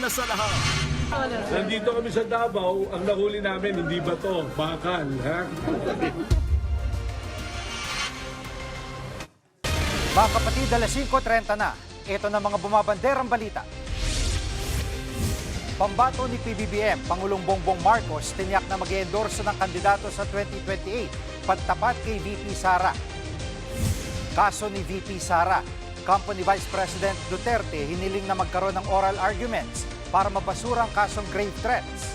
una sa lahat. Nandito kami sa Davao, ang nahuli namin hindi bato, bakal. Ha? Mga kapatid, alas 5:30 na. Ito na mga bumabanderang balita. Pambato ni PBBM, Pangulong Bongbong Marcos, tiniyak na mag-endorse ng kandidato sa 2028, pagtapat kay VP Sara. Kaso ni VP Sara, kampo ni Vice President Duterte, hiniling na magkaroon ng oral arguments para mabasura ang kasong grave threats.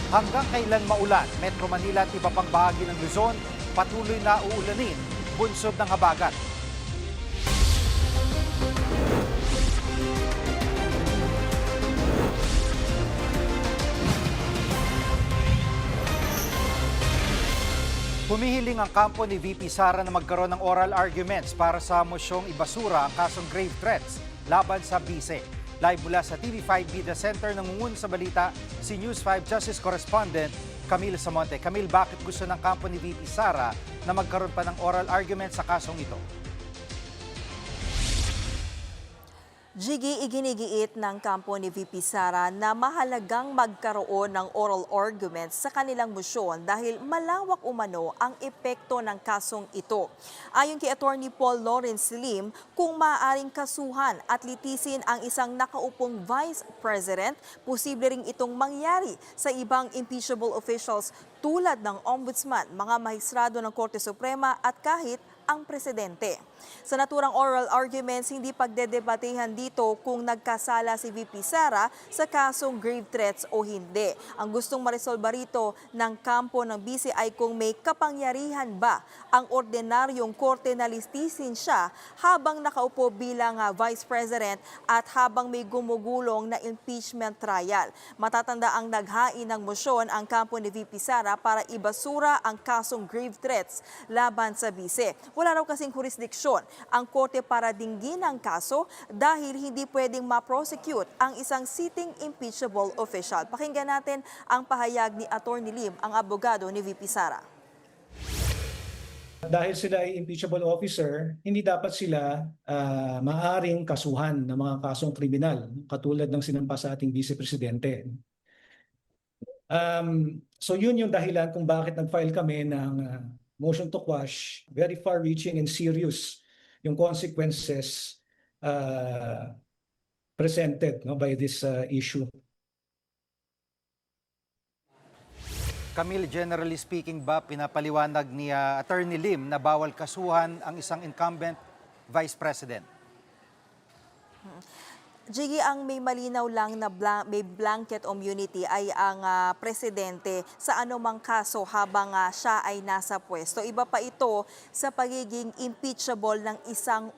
Hanggang kailan maulan, Metro Manila at iba pang bahagi ng Luzon, patuloy na uulanin, bunsod ng habagat. Humihiling ang kampo ni VP Sara na magkaroon ng oral arguments para sa mosyong ibasura ang kasong grave threats laban sa bise. Live mula sa TV5 Media Center, nangungun sa balita si News 5 Justice Correspondent Camille Samonte. Camille, bakit gusto ng kampo ni VP Sara na magkaroon pa ng oral arguments sa kasong ito? Jiggy, iginigiit ng kampo ni VP Sara na mahalagang magkaroon ng oral arguments sa kanilang motion dahil malawak umano ang epekto ng kasong ito. Ayon kay Attorney Paul Lawrence Lim, kung maaaring kasuhan at litisin ang isang nakaupong Vice President, posible ring itong mangyari sa ibang impeachable officials tulad ng Ombudsman, mga mahistrado ng Korte Suprema at kahit ang presidente. Sa naturang oral arguments, hindi pagdedebatehan dito kung nagkasala si VP Sara sa kasong grave threats o hindi. Ang gustong maresolba rito ng kampo ng bise ay kung may kapangyarihan ba ang ordinaryong korte na listisin siya habang nakaupo bilang Vice President at habang may gumugulong na impeachment trial. Matatanda ang naghain ng mosyon ang kampo ni VP Sara para ibasura ang kasong grave threats laban sa bise. Wala raw kasing jurisdiksyon ang korte para dinggin ang kaso dahil hindi pwedeng ma-prosecute ang isang sitting impeachable official. Pakinggan natin ang pahayag ni Attorney Lim, ang abogado ni VP Sara. Dahil sila ay impeachable officer, hindi dapat sila maaaring kasuhan ng mga kasong kriminal katulad ng sinampa sa ating Vice Presidente. So yun yung dahilan kung bakit nag-file kami ng motion to quash. Very far-reaching and serious yung consequences presented by this issue. Camille, generally speaking ba, pinapaliwanag ni Attorney Lim na bawal kasuhan ang isang incumbent Vice President? Jiggy, ang may malinaw lang na may blanket immunity ay ang presidente sa anumang kaso habang siya ay nasa pwesto. Iba pa ito sa pagiging impeachable ng isang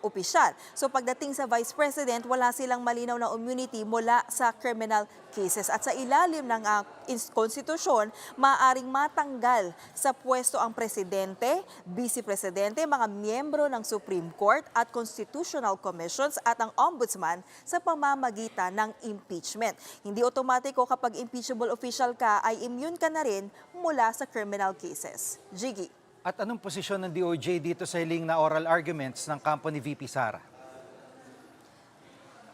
opisyal. So pagdating sa Vice President, wala silang malinaw na immunity mula sa criminal cases. At sa ilalim ng konstitusyon, maaaring matanggal sa pwesto ang presidente, vice presidente, mga miyembro ng Supreme Court at Constitutional Commissions at ang Ombudsman sa pamamagitan ng impeachment. Hindi otomatiko kapag impeachable official ka ay immune ka na rin mula sa criminal cases. Jiggy. At anong posisyon ng DOJ dito sa hiling na oral arguments ng kampo ni VP Sara?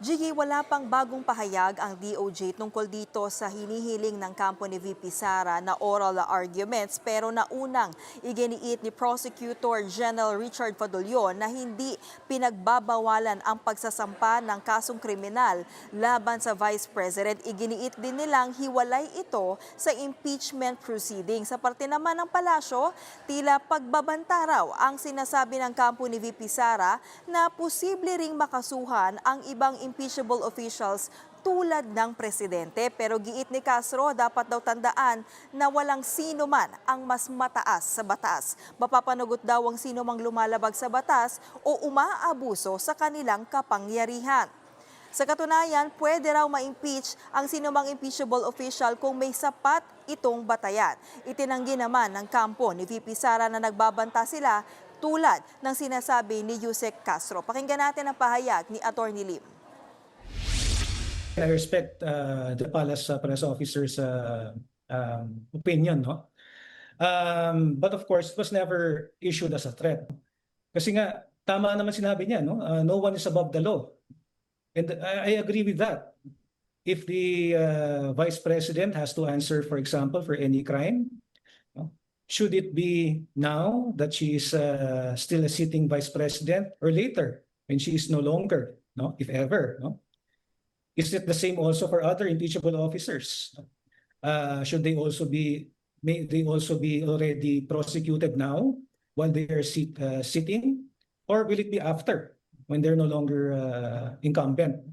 Jiggy, wala pang bagong pahayag ang DOJ tungkol dito sa hinihiling ng kampo ni VP Sara na oral arguments, pero naunang iginiit ni Prosecutor General Richard Fadulion na hindi pinagbabawalan ang pagsasampa ng kasong kriminal laban sa Vice President. Iginiit din nilang hiwalay ito sa impeachment proceeding. Sa parte naman ng palasyo, tila pagbabanta raw ang sinasabi ng kampo ni VP Sara na posible ring makasuhan ang ibang impeachable officials tulad ng presidente. Pero giit ni Castro, dapat daw tandaan na walang sino man ang mas mataas sa batas. Mapapanagot daw ang sino mang lumalabag sa batas o umaabuso sa kanilang kapangyarihan. Sa katunayan, pwede raw ma-impeach ang sinumang impeachable official kung may sapat itong batayan. Itinanggi naman ng kampo ni VP Sara na nagbabanta sila tulad ng sinasabi ni Yusek Castro. Pakinggan natin ang pahayag ni Attorney Lim. I respect the palace officer's opinion, no? But of course, it was never issued as a threat. Kasi nga, tama naman sinabi niya, no? No one is above the law. And I agree with that. if the Vice President has to answer, for example, for any crime, no, should it be now that she is still a sitting Vice President or later when she is no longer, no, if ever, no? Is it the same also for other impeachable officers? Should they also be, may they also be already prosecuted now while they are sitting, or will it be after when they're no longer incumbent?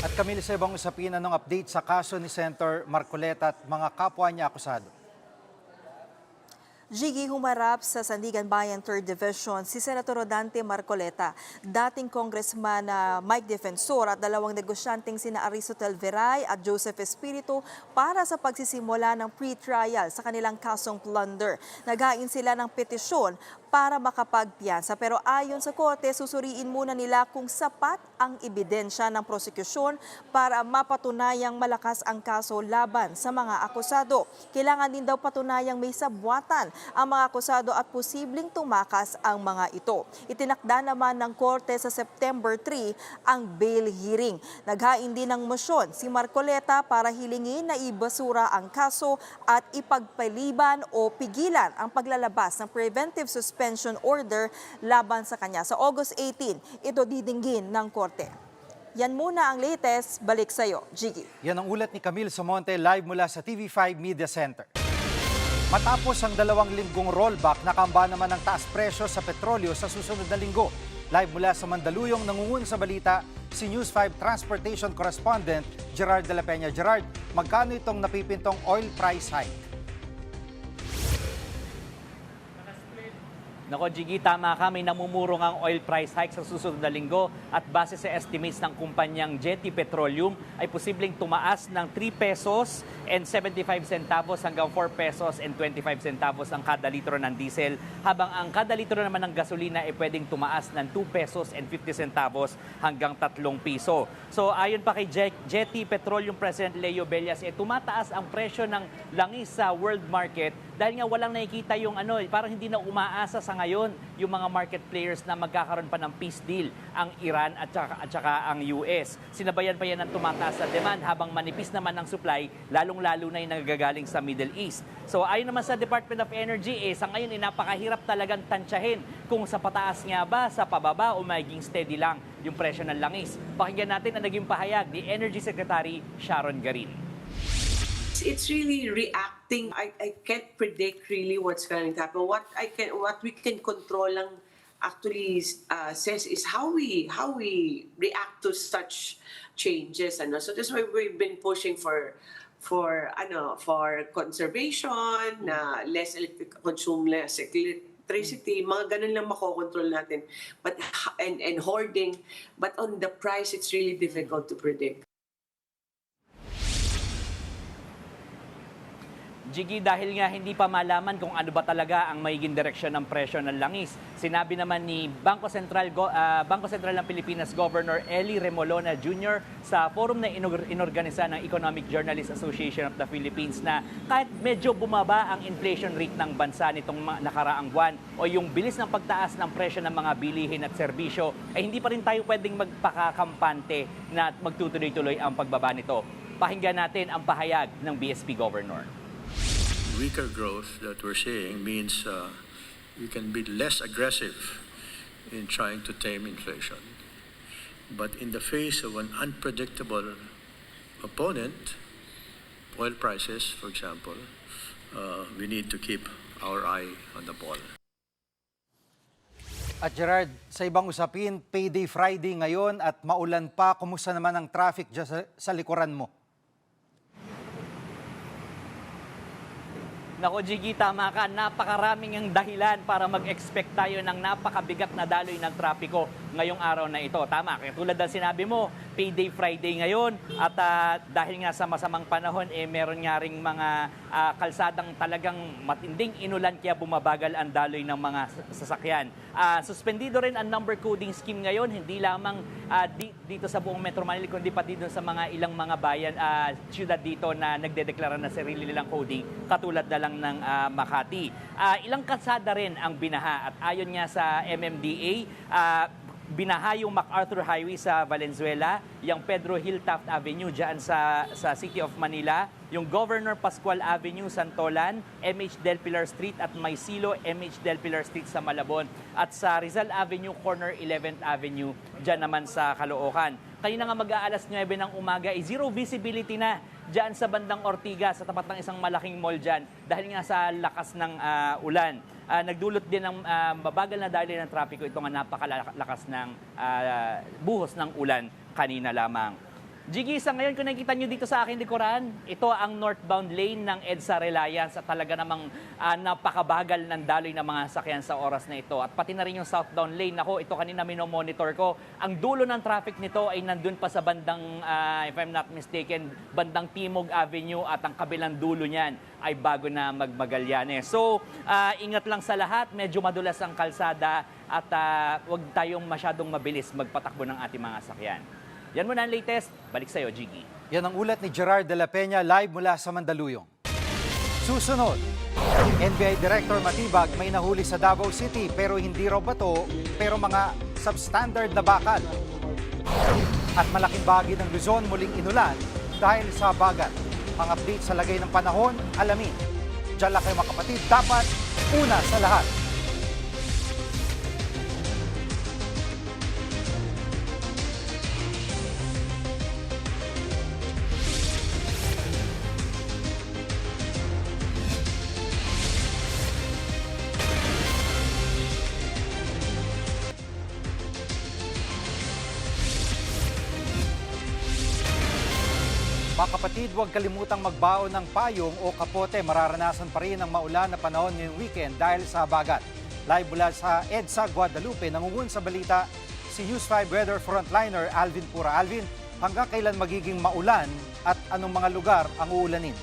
At Camille, sa ibang usapin, anong update sa kaso ni Senator Marcoleta at mga kapwa niya akusado? Jiggy, humarap sa Sandigan Bayan 3rd Division si Senator Rodante Marcoleta, dating Congressman Mike Defensor at dalawang negosyanteng sina Aristotel Veray at Joseph Espiritu para sa pagsisimula ng pre-trial sa kanilang kasong plunder. Naghain sila ng petisyon para makapagpiyansa, pero ayon sa korte, susuriin muna nila kung sapat ang ebidensya ng prosekusyon para mapatunayang malakas ang kaso laban sa mga akusado. Kailangan din daw patunayang may sabwatan ang mga akusado at posibleng tumakas ang mga ito. Itinakda naman ng korte sa September 3 ang bail hearing. Naghain din ng motion si Marcoleta para hilingin na ibasura ang kaso at ipagpaliban o pigilan ang paglalabas ng preventive suspension order laban sa kanya. Sa August 18, ito didinggin ng korte. Yan muna ang latest. Balik sa'yo, Jiggy. Yan ang ulat ni Camille Somonte live mula sa TV5 Media Center. Matapos ang 2 linggong rollback, nakamba naman ang taas presyo sa petrolyo sa susunod na linggo. Live mula sa Mandaluyong, nangungun sa balita si News 5 Transportation Correspondent Gerard de la Peña. Gerard, magkano itong napipintong oil price hike? Nako, Jiggy, tama ka. May namumurong ang oil price hike sa susunod na linggo at base sa estimates ng kumpanyang Jetty Petroleum ay posibleng tumaas ng 3 pesos and 75 centavos hanggang 4 pesos and 25 centavos ang kada litro ng diesel, habang ang kada litro naman ng gasolina ay pwedeng tumaas ng 2 pesos and 50 centavos hanggang 3 piso. So ayon pa kay Jetty Petroleum President Leo Bellas, tumataas ang presyo ng langis sa world market dahil nga walang nakikita yung parang hindi na umaasa sa ngayon yung mga market players na magkakaroon pa ng peace deal ang Iran at saka ang US. Sinabayan pa yan ng tumataas na demand habang manipis naman ang supply, lalong-lalo na yung nagagaling sa Middle East. So ayon naman sa Department of Energy, sa ngayon napakahirap talagang tansyahin kung sa pataas nga ba, sa pababa o magiging steady lang yung presyo ng langis. Pakinggan natin ang naging pahayag ni Energy Secretary Sharon Garin. It's really reacting. I can't predict really what's going to happen. What we can control lang actually says is how we react to such changes. So that's why we've been pushing for conservation, less consume less electricity, mga ganun lang makokontrol natin. But and hoarding, but on the price, it's really difficult to predict. Jiggy, dahil nga hindi pa malaman kung ano ba talaga ang magiging direksyon ng presyo ng langis, sinabi naman ni Bangko Sentral ng Pilipinas Governor Eli Remolona Jr. sa forum na inorganisa ng Economic Journalists Association of the Philippines na kahit medyo bumaba ang inflation rate ng bansa nitong nakaraang buwan o yung bilis ng pagtaas ng presyo ng mga bilihin at serbisyo, ay hindi pa rin tayo pwedeng magpakakampante na magtutuloy-tuloy ang pagbaba nito. Pakinggan natin ang pahayag ng BSP Governor. Weaker growth that we're seeing means we can be less aggressive in trying to tame inflation. But in the face of an unpredictable opponent, oil prices, for example, we need to keep our eye on the ball. At Gerard, sa ibang usapin, Payday Friday ngayon at maulan pa. Kumusta naman ang traffic dyan sa likuran mo? Nako, Jiggy, tama ka. Napakaraming ang dahilan para mag-expect tayo ng napakabigat na daloy ng trapiko ngayong araw na ito. Tama, tulad ng sinabi mo, Payday Friday ngayon at dahil nga sa masamang panahon, meron nga ring mga kalsadang talagang matinding inulan kaya bumabagal ang daloy ng mga sasakyan. Suspendido rin ang number coding scheme ngayon, hindi lamang dito sa buong Metro Manila, kundi pati dun sa mga ilang mga bayan, siyudad dito na nagdedeklara na sarili nilang coding, katulad na lang ng Makati. Ilang kalsada rin ang binaha at ayon nga sa MMDA, binaha yung MacArthur Highway sa Valenzuela, yung Pedro Hill Taft Avenue dyan sa City of Manila, yung Governor Pascual Avenue, Santolan, MH Del Pilar Street at Maysilo, MH Del Pilar Street sa Malabon, at sa Rizal Avenue, corner 11th Avenue, dyan naman sa Caloocan. Kanina nga mag-aalas 9 ng umaga, zero visibility na dyan sa bandang Ortigas, sa tapat ng isang malaking mall dyan, dahil nga sa lakas ng ulan. Nagdulot din ng mabagal na daloy ng trapiko ito nga napakalakas ng buhos ng ulan kanina lamang. Jiggy, sa ngayon kung nakikita nyo dito sa aking likuran, ito ang northbound lane ng EDSA Reliance at talaga namang napakabagal ng daloy ng mga sakyan sa oras na ito. At pati na rin yung southbound lane. Ako, ito kanina minomonitor ko. Ang dulo ng traffic nito ay nandun pa sa bandang, if I'm not mistaken, bandang Timog Avenue at ang kabilang dulo niyan ay bago na magmagallanes. So, ingat lang sa lahat. Medyo madulas ang kalsada at huwag tayong masyadong mabilis magpatakbo ng ating mga sakyan. Yan muna ang latest. Balik sa'yo, Jiggy. Yan ang ulat ni Gerard de la Peña live mula sa Mandaluyong. Susunod, NBI Director Matibag may nahuli sa Davao City pero hindi raw bato pero mga substandard na bakal. At malaking bahagi ng Luzon muling inulan dahil sa bagat. Ang update sa lagay ng panahon, alamin. Diyan lang kayo mga kapatid, dapat una sa lahat. Mga kapatid, huwag kalimutang magbaon ng payong o kapote. Mararanasan pa rin ang maulan na panahon ngayong weekend dahil sa bagat. Live mula sa EDSA Guadalupe, nangungun sa balita si News 5 Weather Frontliner Alvin Pura. Alvin, hanggang kailan magiging maulan at anong mga lugar ang uulanin?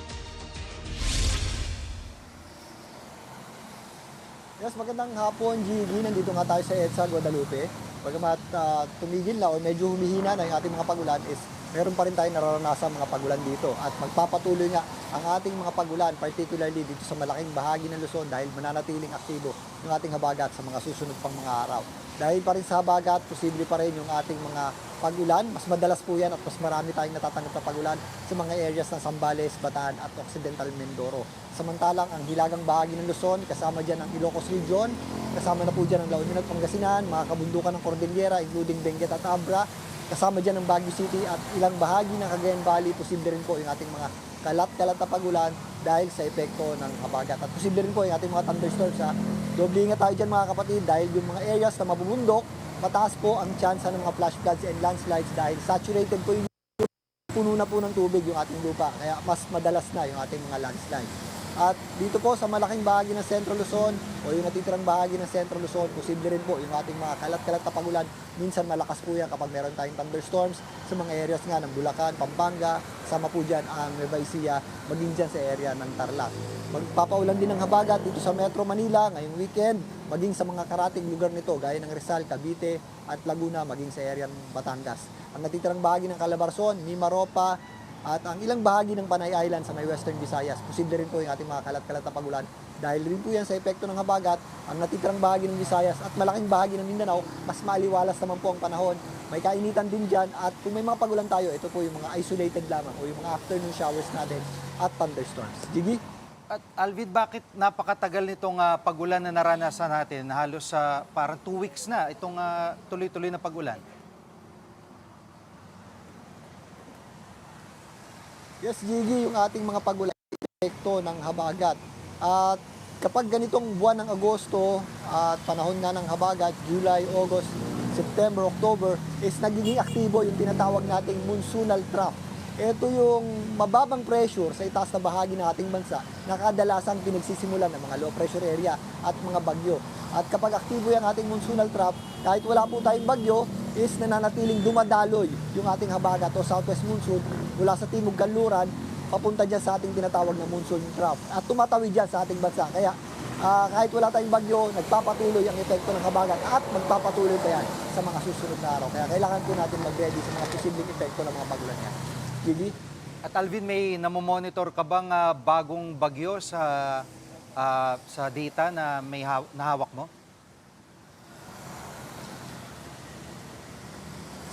Yes, magandang hapon, Gigi. Nandito nga tayo sa EDSA Guadalupe. Pagkamat tumigil na o medyo humihina na yung ating mga pagulan is meron pa rin tayong nararanasan mga pagulan dito. At magpapatuloy nga ang ating mga pagulan, particularly dito sa malaking bahagi ng Luzon dahil mananatiling aktibo yung ating habagat sa mga susunod pang mga araw. Dahil pa rin sa habagat, posible pa rin yung ating mga pagulan. Mas madalas po yan at mas marami tayong natatanggap na pagulan sa mga areas ng Zambales, Bataan at Occidental Mindoro. Samantalang ang hilagang bahagi ng Luzon, kasama dyan ang Ilocos Region, kasama na po dyan ang La Union at Pangasinan, mga kabundukan ng Cordillera, including Benguet at Abra, kasama dyan ang Baguio City at ilang bahagi ng Cagayan Valley, posible rin po yung ating mga kalat-kalat na pagulan dahil sa epekto ng habagat. At posible rin po yung ating mga thunderstorms. Doble ingat tayo dyan mga kapatid dahil yung mga areas na mabubundok, mataas po ang chance ng mga flash floods and landslides dahil saturated po yung puno na po ng tubig yung ating lupa. Kaya mas madalas na yung ating mga landslide. At dito po sa malaking bahagi ng Central Luzon o yung natitirang bahagi ng Central Luzon, posible rin po yung ating mga kalat-kalat na pagulan. Minsan malakas po yan kapag meron tayong thunderstorms sa mga areas nga ng Bulacan, Pampanga, kasama po dyan ang Nueva Ecija, maging dyan sa area ng Tarlac. Magpapaulan din ng habagat dito sa Metro Manila ngayong weekend, maging sa mga karating lugar nito gaya ng Rizal, Cavite at Laguna, maging sa area ng Batangas. Ang natitirang bahagi ng Calabarzon, Mimaropa, at ang ilang bahagi ng Panay Island sa may Western Visayas, posible rin po yung ating mga kalat-kalat na pagulan. Dahil rin po yan sa epekto ng habagat, ang natitirang bahagi ng Visayas at malaking bahagi ng Mindanao, mas maaliwalas naman po ang panahon. May kainitan din dyan at kung may mga pagulan tayo, ito po yung mga isolated lamang o yung mga afternoon showers natin at thunderstorms. Gigi? At Alvin, bakit napakatagal nitong pagulan na naranasan natin? Halos parang 2 weeks na itong tuloy-tuloy na pagulan. Yes, Gigi, yung ating mga pagulan, epekto ng habagat. At kapag ganitong buwan ng Agosto at panahon nga ng habagat, July, August, September, October, is nagiging aktibo yung tinatawag nating monsoonal trough. Ito yung mababang pressure sa itaas na bahagi ng ating bansa na kadalasan pinagsisimulan ng mga low pressure area at mga bagyo. At kapag aktibo yung ating monsoonal trough, kahit wala po tayong bagyo, is nananatiling dumadaloy yung ating habagat o southwest monsoon mula sa timog kanluran papunta dyan sa ating tinatawag na monsoon trough at tumatawid dyan sa ating bansa. Kaya kahit wala tayong bagyo, nagpapatuloy ang epekto ng habagat at magpapatuloy pa yan sa mga susunod na araw. Kaya kailangan po natin mag-ready sa mga posibleng epekto ng mga pagulan yan. Gigi? At Alvin, may namomonitor ka bang bagong bagyo sa data na may nahawak mo?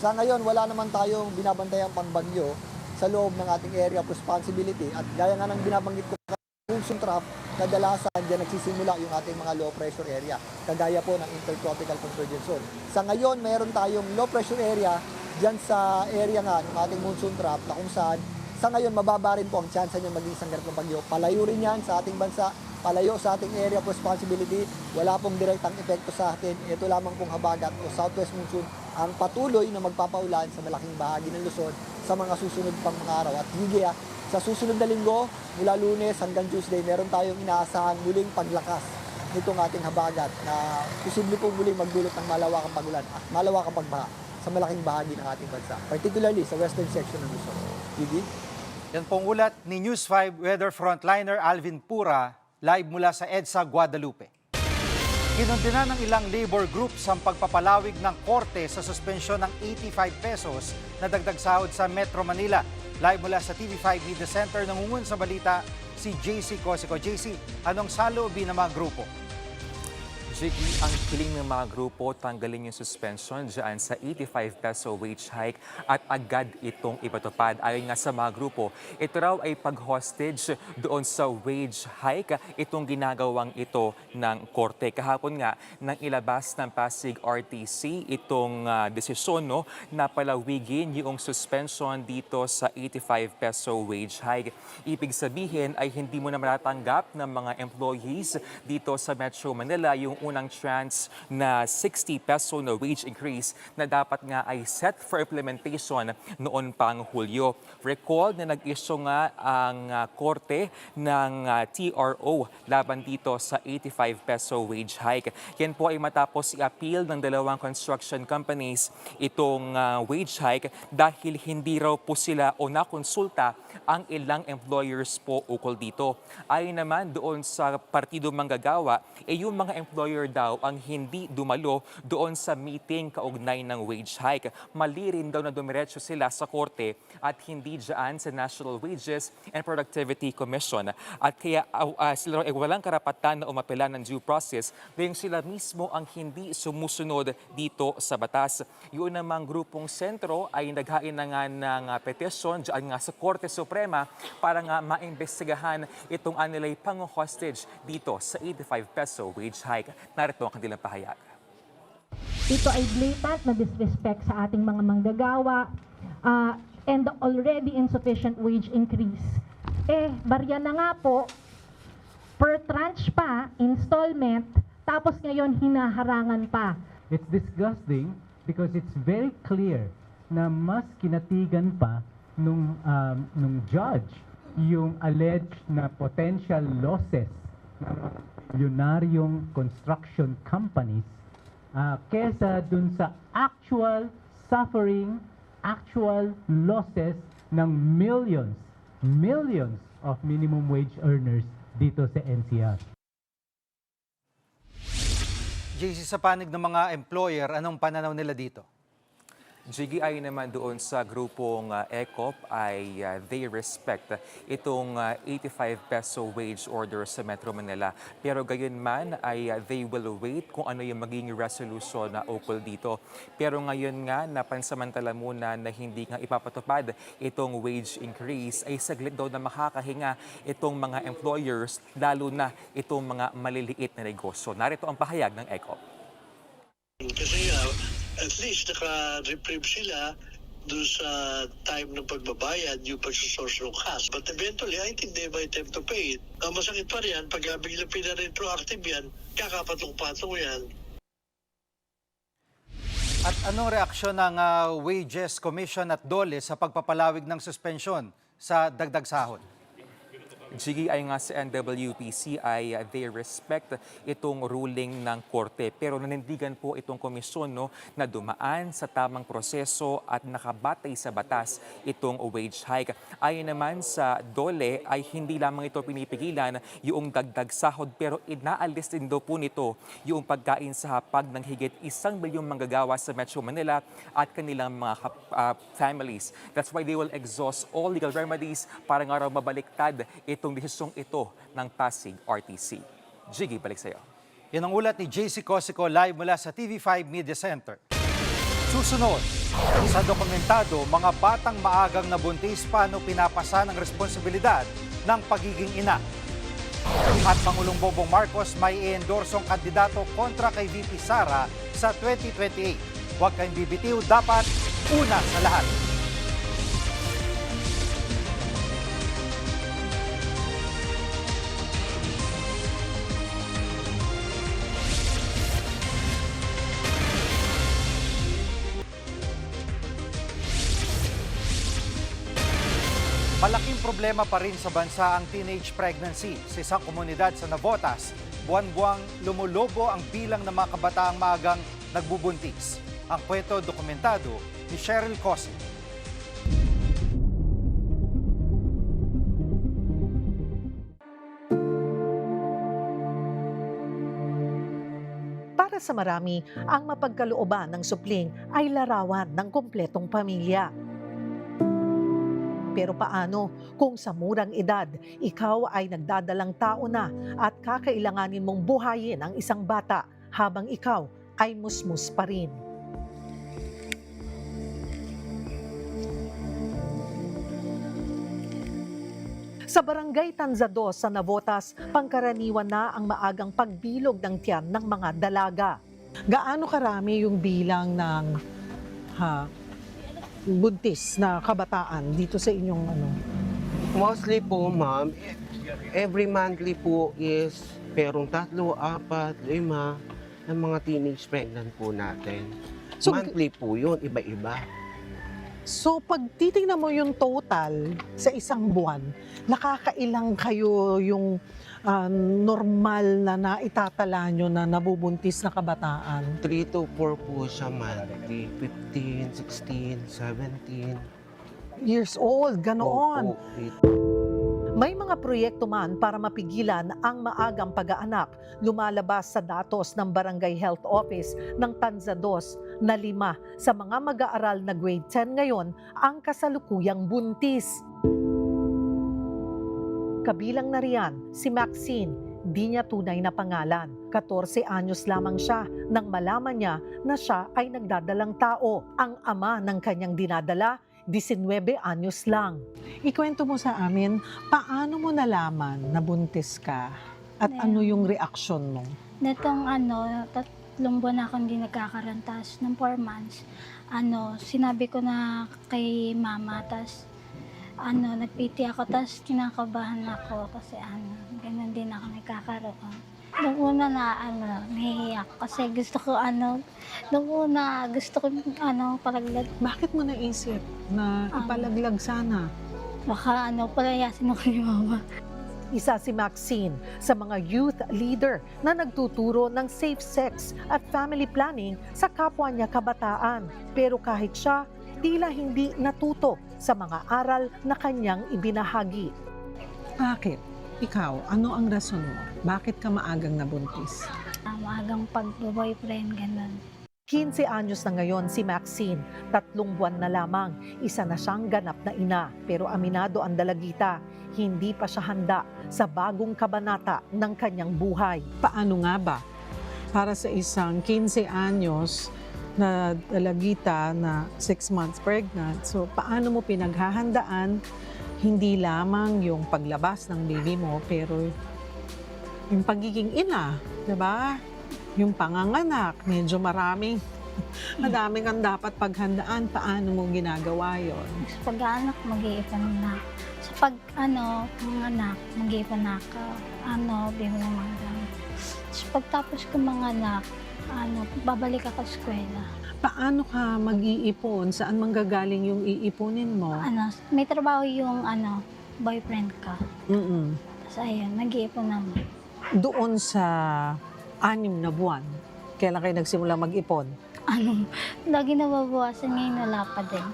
Sa ngayon, wala naman tayong binabantayang pangbagyo sa loob ng ating area of responsibility at gaya nga ng binabanggit ko, monsoon trough, kadalasan dyan nagsisimula yung ating mga low pressure area, kagaya po ng intertropical convergence zone. Sa ngayon, meron tayong low pressure area dyan sa area nga ng ating monsoon trough na kung saan sa ngayon mababa rin po ang chance niya maging isang ganitong bagyo. Palayo rin yan sa ating bansa, palayo sa ating area of responsibility, wala pong direktang epekto sa atin. Ito lamang pong habagat o southwest monsoon ang patuloy na magpapaulan sa malaking bahagi ng Luzon sa mga susunod pang mga araw. At higit sa susunod na linggo, mula Lunes hanggang Tuesday, meron tayong inaasahan muling paglakas nitong ating habagat na posible pong muling magdulot ng malawakang pagulan at malawakang pagbaha sa malaking bahagi ng ating bansa, particularly sa western section ng Luzon. Gigi? Yan pong ulat ni News 5 weather frontliner Alvin Pura, live mula sa EDSA, Guadalupe. Kinundina ng ilang labor groups ang pagpapalawig ng korte sa suspensyon ng 85 pesos na dagdag sahod sa Metro Manila. Live mula sa TV5 Media Center, nangungun sa balita si JC Cosico. JC, anong saloobin ng mga grupo? Jiggy, ang hiling ng mga grupo tanggalin yung suspension dyan sa 85 peso wage hike at agad itong ipatupad. Ayon nga sa mga grupo, ito raw ay pag-hostage doon sa wage hike, itong ginagawang ito ng korte. Kahapon nga, nang ilabas ng Pasig RTC itong desisyon na palawigin yung suspension dito sa 85 peso wage hike. Ibig sabihin ay hindi mo na matatanggap ng mga employees dito sa Metro Manila yung unang chance na 60 peso na wage increase na dapat nga ay set for implementation noon pang Hulyo. Recall na nag-issue nga ang korte ng TRO laban dito sa 85 peso wage hike. Yan po ay matapos i-appeal ng dalawang construction companies itong wage hike dahil hindi raw po sila o nakonsulta ang ilang employers po ukol dito. Ayon naman doon sa Partido Manggagawa, yung mga employer daw ang hindi dumalo doon sa meeting kaugnay ng wage hike. Mali rin daw na dumiretso sila sa korte at hindi dyan sa National Wages and Productivity Commission. At kaya sila ay walang karapatan na umapela ng due process dahil sila mismo ang hindi sumusunod dito sa batas. Yun namang grupong sentro ay naghain na nga ng petisyon dyan nga sa Korte Suprema para nga maimbestigahan itong anilay pang-hostage dito sa 85 peso wage hike. Narito ang kanilang pahayag. Ito ay blatant na disrespect sa ating mga manggagawa and already insufficient wage increase. Barya na nga po, per tranche pa, installment, tapos ngayon hinaharangan pa. It's disgusting because it's very clear na mas kinatigan pa nung judge yung alleged na potential losses ng milyonaryong construction companies kesa dun sa actual suffering, actual losses ng millions of minimum wage earners dito sa NCR. JC, sa panig ng mga employer, anong pananaw nila dito? Jiggy, ay naman doon sa grupong ECOP ay they respect itong 85 peso wage order sa Metro Manila. Pero gayon man ay they will wait kung ano yung magiging resolution na ukol dito. Pero ngayon nga, napansamantala muna na hindi nga ipapatupad itong wage increase ay saglit daw na makakahinga itong mga employers, lalo na itong mga maliliit na negosyo. Narito ang pahayag ng ECOP. Kasi at least naka-reprieve sila doon sa time ng pagbabayad, yung pagsasource ng cash. But eventually, I think they might have to pay it. Ang masakit pa rin, pag bigla pina-retroactive yan, kakapatong-patong yan. At anong reaksyon ng Wages Commission at DOLE sa pagpapalawig ng suspensyon sa dagdag sahod? Jiggy, ay nga sa NWPC ay they respect itong ruling ng korte. Pero nanindigan po itong komisyon na dumaan sa tamang proseso at nakabatay sa batas itong wage hike. Ayon naman sa DOLE ay hindi lamang ito pinipigilan yung dagdag sahod pero inaalis din daw po nito yung pagkain sa hapag ng higit 1 milyong manggagawa sa Metro Manila at kanilang mga families. That's why they will exhaust all legal remedies para nga raw mabaliktad itong desisyong ito ng Pasig RTC. Jiggy, balik sa iyo. Yan ang ulat ni JC Cosico live mula sa TV5 Media Center. Susunod, sa dokumentado, mga batang maagang nabuntis paano pinapasa ng responsibilidad ng pagiging ina. At Pangulong Bongbong Marcos may i-endorsong kandidato kontra kay VP Sara sa 2028. Huwag kayong bibitiw, dapat una sa lahat. Malaking problema pa rin sa bansa ang teenage pregnancy. Sa isang komunidad sa Navotas, buwan-buwang lumulobo ang bilang ng mga kabataang maagang nagbubuntis. Ang kwento dokumentado ni Cheryl Cosin. Para sa marami, ang mapagkalooban ng supling ay larawan ng kumpletong pamilya. Pero paano kung sa murang edad, ikaw ay nagdadalang tao na at kakailanganin mong buhayin ang isang bata habang ikaw ay musmus pa rin? Sa Barangay Tanza 2 sa Navotas, pangkaraniwan na ang maagang pagbilog ng tiyan ng mga dalaga. Gaano karami yung bilang ng buntis na kabataan dito sa inyong Mostly po, ma'am, every monthly po is perong 3, 4, 5 ng mga teenage pregnant po natin. So, monthly po yun, iba-iba. So pag titingnan mo yung total sa isang buwan, nakakailang kayo yung normal na naitatala nyo na nabubuntis na kabataan? 3 to 4 po siya monthly. 15, 16, 17. Years old, ganoon. Opo. May mga proyekto man para mapigilan ang maagang pag-aanak. Lumalabas sa datos ng Barangay Health Office ng Tanza 2 na 5 sa mga mag-aaral na grade 10 ngayon ang kasalukuyang buntis. Kabilang na riyan si Maxine, di niya tunay na pangalan. 14 anyos lamang siya nang malaman niya na siya ay nagdadalang tao. Ang ama ng kanyang dinadala, 19 anyos lang. Ikwento mo sa amin, paano mo nalaman na buntis ka? At ano yung reaksyon mo? Netong 3 buwan akong hindi nagkakarantas ng 4 months. Sinabi ko na kay mama, tas nagpiti ako, tas kinakabahan ako kasi ganun din ako nagkakaroon. Nung una na nahihiyak kasi gusto ko palaglag. Bakit mo naisip na ipalaglag sana? Baka palayasin ako ni mama. Isa si Maxine sa mga youth leader na nagtuturo ng safe sex at family planning sa kapwa niya kabataan. Pero kahit siya, tila hindi natuto sa mga aral na kanyang ibinahagi. Bakit? Ikaw, ano ang rason mo? Bakit ka maagang nabuntis? Maagang pag-boyfriend, ganun. 15 anyos na ngayon si Maxine, 3 buwan na lamang, isa na siyang ganap na ina. Pero aminado ang dalagita, hindi pa siya handa sa bagong kabanata ng kanyang buhay. Paano nga ba? Para sa isang 15 anyos na dalagita na 6 months pregnant, so paano mo pinaghahandaan hindi lamang yung paglabas ng baby mo, pero yung pagiging ina, di ba? Yung panganganak, medyo madaming ang dapat paghandaan. Paano mo ginagawa yon? Sa pag-anak, mag-iipon na. Sa panganak, mag-iipon na ako. Bibili ng mga gamit. Sa pagtapos ko manganak, babalik ako sa eskwela. Paano ka mag-iipon? Saan manggagaling yung iipunin mo? May trabaho yung boyfriend ka. Tapos ayun, mag-iipon naman. Doon sa 6 na buwan, kailan kayo nagsimula mag-ipon? Lagi nababawasan, ngayon wala pa din.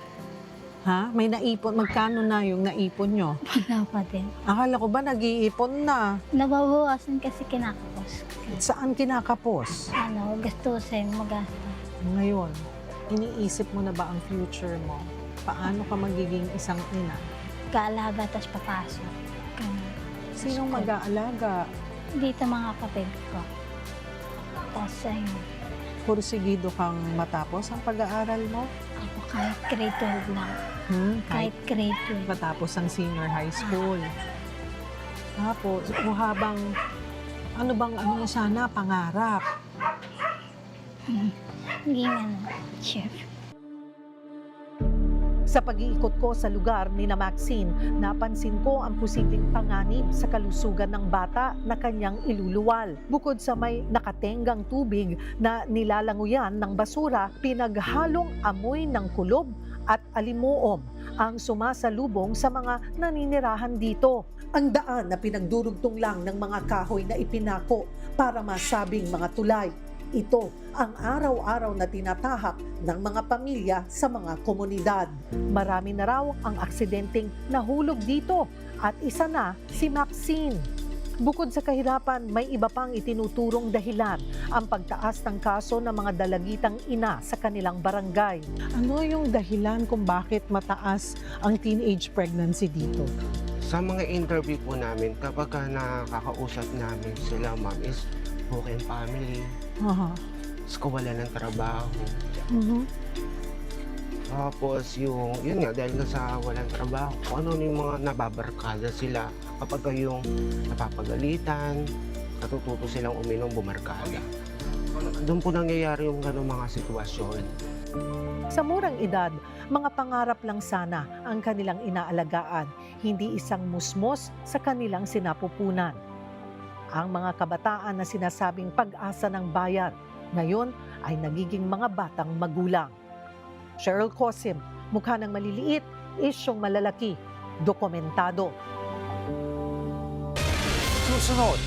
Ha? May naipon? Magkano na yung naipon nyo? Wala pa din. Akala ko ba nag-iipon na? Nababawasan kasi kinakapos. Saan kinakapos? Gastusin, magasta. Ngayon, iniisip mo na ba ang future mo? Paano ka magiging isang ina? Kaalaga, tapos papasok. Sinong mag-aalaga? Dito mga kapatid ko. Tapos ayun. Pursigido kang matapos ang pag-aaral mo? Ako kahit grade 12 lang. Kahit grade 12. Matapos ang senior high school. Tapos, o habang, ano mo sana, pangarap? Naging chef. Sa pag-iikot ko sa lugar ni na Maxine, napansin ko ang posibleng panganib sa kalusugan ng bata na kanyang iluluwal. Bukod sa may nakatenggang tubig na nilalanguyan ng basura, pinaghalong amoy ng kulob at alimuom ang sumasalubong sa mga naninirahan dito. Ang daan na pinagdurugtong lang ng mga kahoy na ipinako para masabing mga tulay. Ito ang araw-araw na tinatahak ng mga pamilya sa mga komunidad. Marami na raw ang aksidenteng nahulog dito at isa na si Maxine. Bukod sa kahirapan, may iba pang itinuturong dahilan ang pagtaas ng kaso ng mga dalagitang ina sa kanilang barangay. Ano yung dahilan kung bakit mataas ang teenage pregnancy dito? Sa mga interview po namin, kapag nakakausap namin sila, ma'am, is broken family, wala ng trabaho. Tapos yun nga, dahil nga sa walang trabaho, kung ano yung mga nababarkada sila, kapag yung napapagalitan, natututo silang uminom, bumarkada. Doon po nangyayari yung gano'ng mga sitwasyon. Sa murang edad, mga pangarap lang sana ang kanilang inaalagaan, hindi isang musmos sa kanilang sinapupunan. Ang mga kabataan na sinasabing pag-asa ng bayan, ngayon ay nagiging mga batang magulang. Cheryl Cosim, mukha ng maliliit, isyong malalaki, dokumentado. Susunod,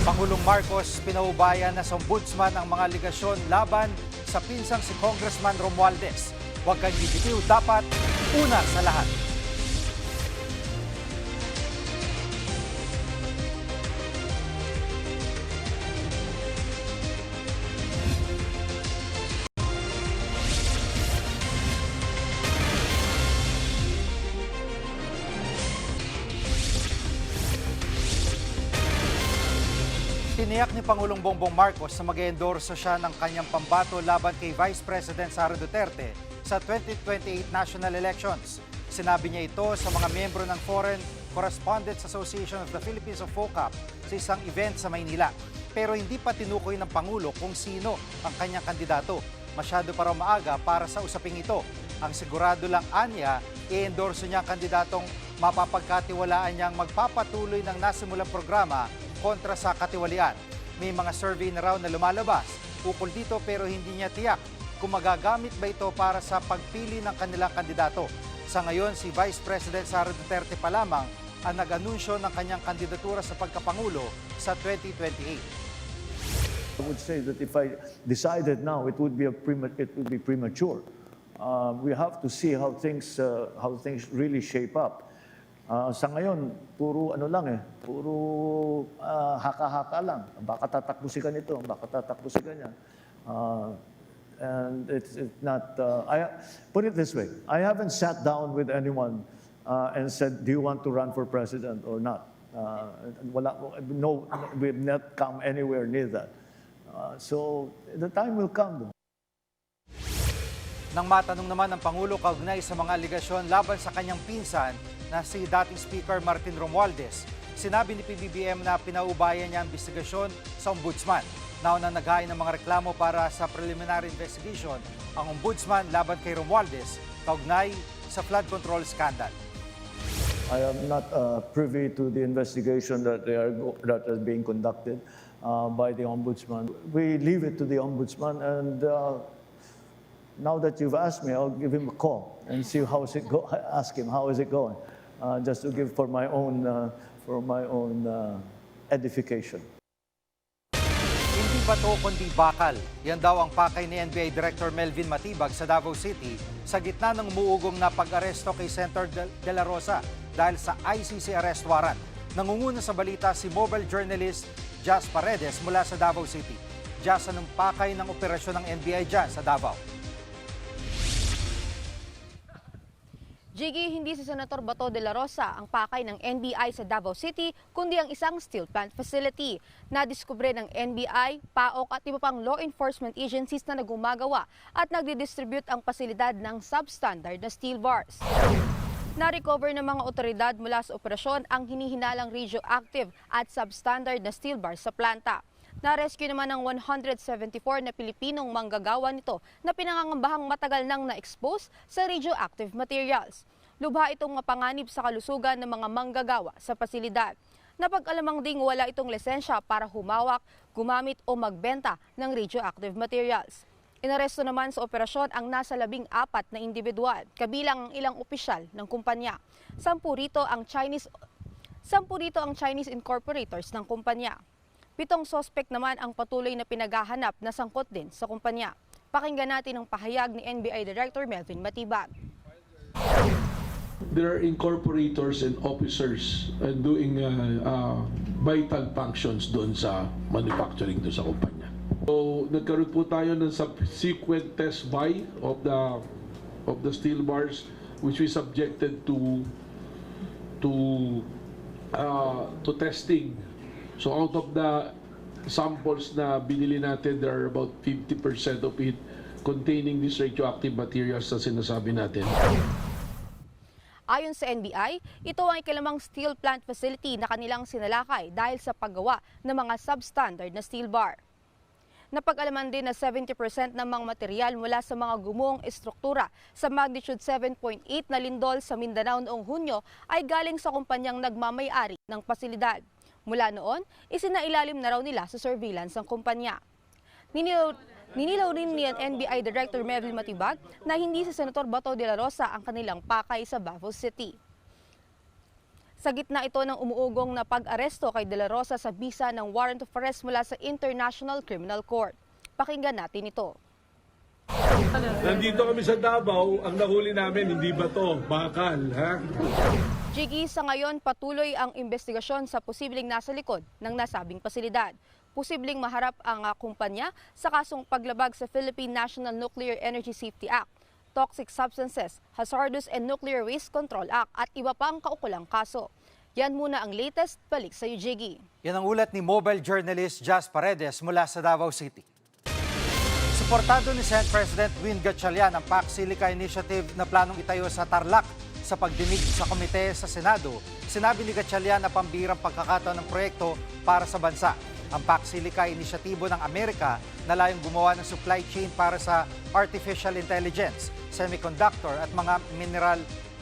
Pangulong Marcos pinaubayan na sa ombudsman ang mga aligasyon laban sa pinsang si Congressman Romualdez. Huwag kang bibitiw, dapat una sa lahat. Tiniyak ni Pangulong Bongbong Marcos na mag-endorso siya ng kanyang pambato laban kay Vice President Sara Duterte sa 2028 national elections. Sinabi niya ito sa mga miyembro ng Foreign Correspondents Association of the Philippines o FOCAP sa isang event sa Maynila. Pero hindi pa tinukoy ng Pangulo kung sino ang kanyang kandidato. Masyado para maaga para sa usaping ito. Ang sigurado lang anya, i-endorso niya ang kandidatong mapapagkatiwalaan niyang magpapatuloy ng nasimulang programa kontra sa katiwalian. May mga survey na raw na lumalabas ukol dito pero hindi niya tiyak kung magagamit ba ito para sa pagpili ng kanilang kandidato. Sa ngayon, si Vice President Sara Duterte pa lamang ang nag-anunsyo ng kanyang kandidatura sa pagkapangulo sa 2028. I would say that if I decided now, it would be premature. We have to see how things really shape up. Sa ngayon, puro puro haka-haka lang. Baka tatakbo si ganito, baka tatakbo si ganyan. And it's not, I put it this way, I haven't sat down with anyone and said, do you want to run for president or not? No, we've not come anywhere near that. So the time will come. Nang matanong naman ng Pangulo kaugnay sa mga aligasyon laban sa kanyang pinsan na si dating Speaker Martin Romualdez, sinabi ni PBBM na pinaubayan niya ang investigasyon sa Ombudsman. Naunang naghain ng mga reklamo para sa preliminary investigation ang Ombudsman laban kay Romualdez kaugnay sa flood control scandal. I am not privy to the investigation that is being conducted by the Ombudsman. We leave it to the Ombudsman, and now that you've asked me, I'll give him a call and see how is it go. Ask him how is it going, just to give for my own edification. Hindi bato kundi bakal. Yan daw ang pakay ni NBI Director Melvin Matibag sa Davao City sa gitna ng umuugong na pag-aresto kay Senator De La Rosa dahil sa ICC arrest warrant. Nangunguna sa balita si mobile journalist Jazz Paredes mula sa Davao City. Jazz, anong pakay ng operasyon ng NBI dyan sa Davao? Jiggy, hindi si Senator Bato de la Rosa ang pakay ng NBI sa Davao City, kundi ang isang steel plant facility. Nadiskubre ng NBI, PAOK at iba pang law enforcement agencies na nagumagawa at nagdidistribute ang pasilidad ng substandard na steel bars. Na-recover ng mga otoridad mula sa operasyon ang hinihinalang radioactive at substandard na steel bars sa planta. Na-rescue naman ang 174 na Pilipinong manggagawa nito na pinangangambahang matagal nang na-expose sa radioactive materials. Lubha itong mapanganib sa kalusugan ng mga manggagawa sa pasilidad. Napag-alamang ding wala itong lisensya para humawak, gumamit o magbenta ng radioactive materials. Inaresto naman sa operasyon ang nasa 14 na individual, kabilang ang ilang opisyal ng kumpanya. 10 rito ang Chinese incorporators ng kumpanya. 7 sospek naman ang patuloy na pinaghahanap na sangkot din sa kumpanya. Pakinggan natin ang pahayag ni NBI Director Melvin Matibag. There are incorporators and officers doing vital functions doon sa manufacturing doon sa kumpanya. So, nagkaroon po tayo ng subsequent test buy of the steel bars which we subjected to testing. So out of the samples na binili natin, there are about 50% of it containing these radioactive materials na sinasabi natin. Ayon sa NBI, ito ang ikalimang steel plant facility na kanilang sinalakay dahil sa paggawa ng mga substandard na steel bar. Napag-alaman din na 70% ng mga material mula sa mga gumuhong estruktura sa magnitude 7.8 na lindol sa Mindanao noong Hunyo ay galing sa kumpanyang nagmamay-ari ng pasilidad. Mula noon, isinailalim na raw nila sa surveillance ng kumpanya. Ninilaw rin ni NBI Director Melvin Matibag na hindi si Senator Bato de la Rosa ang kanilang pakay sa Davao City. Sa gitna ito ng umuugong na pag-aresto kay De La Rosa sa bisa ng warrant of arrest mula sa International Criminal Court. Pakinggan natin ito. Nandito kami sa Davao, ang nahuli namin hindi bato, bakal, ha? Jiggy, sa ngayon patuloy ang investigasyon sa posibleng nasa likod ng nasabing pasilidad. Posibleng maharap ang kumpanya sa kasong paglabag sa Philippine National Nuclear Energy Safety Act, Toxic Substances, Hazardous and Nuclear Waste Control Act at iba pang kaukulang kaso. Yan muna ang latest. Balik sa iyo, Jiggy. Yan ang ulat ni mobile journalist Jazz Paredes mula sa Davao City. Suportado ni Senate President Win Gatchalian ang PAC Silica Initiative na planong itayo sa Tarlac. Sa pagdinig sa komite sa Senado, sinabi ni Gatchalian na pambirang pagkakataon ng proyekto para sa bansa. Ang PAC Silica Inisyatibo ng Amerika na layong gumawa ng supply chain para sa artificial intelligence, semiconductor at mga mineral.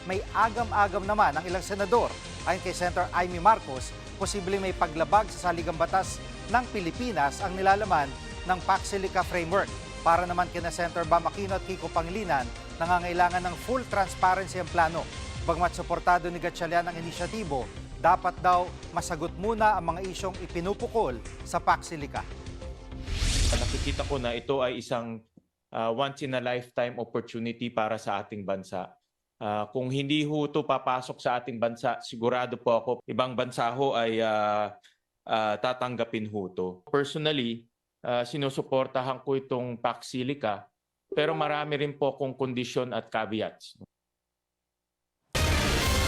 May agam-agam naman ang ilang senador. Ayon kay Senator Amy Marcos, posibleng may paglabag sa saligang batas ng Pilipinas ang nilalaman ng PAC Silica Framework. Para naman kina Senator Bam Aquino at Kiko Pangilinan, nangangailangan ng full transparency ang plano. Bagmat suportado ni Gatchalian ang inisyatibo, dapat daw masagot muna ang mga isyong ipinupukol sa PAC Silica. Nakikita ko na ito ay isang once-in-a-lifetime opportunity para sa ating bansa. Kung hindi ho ito papasok sa ating bansa, sigurado po ako, ibang bansa ho ay tatanggapin ho ito. Personally, sinusuportahan ko itong PAC Silica, pero marami rin po akong kondisyon at caveats.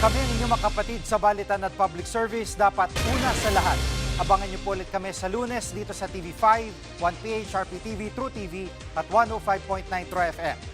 Kami ang inyong mga kapatid sa Balitan at Public Service, dapat una sa lahat. Abangan niyo po ulit kami sa Lunes dito sa TV5, 1PH, RPTV, True TV at 105.9 True FM.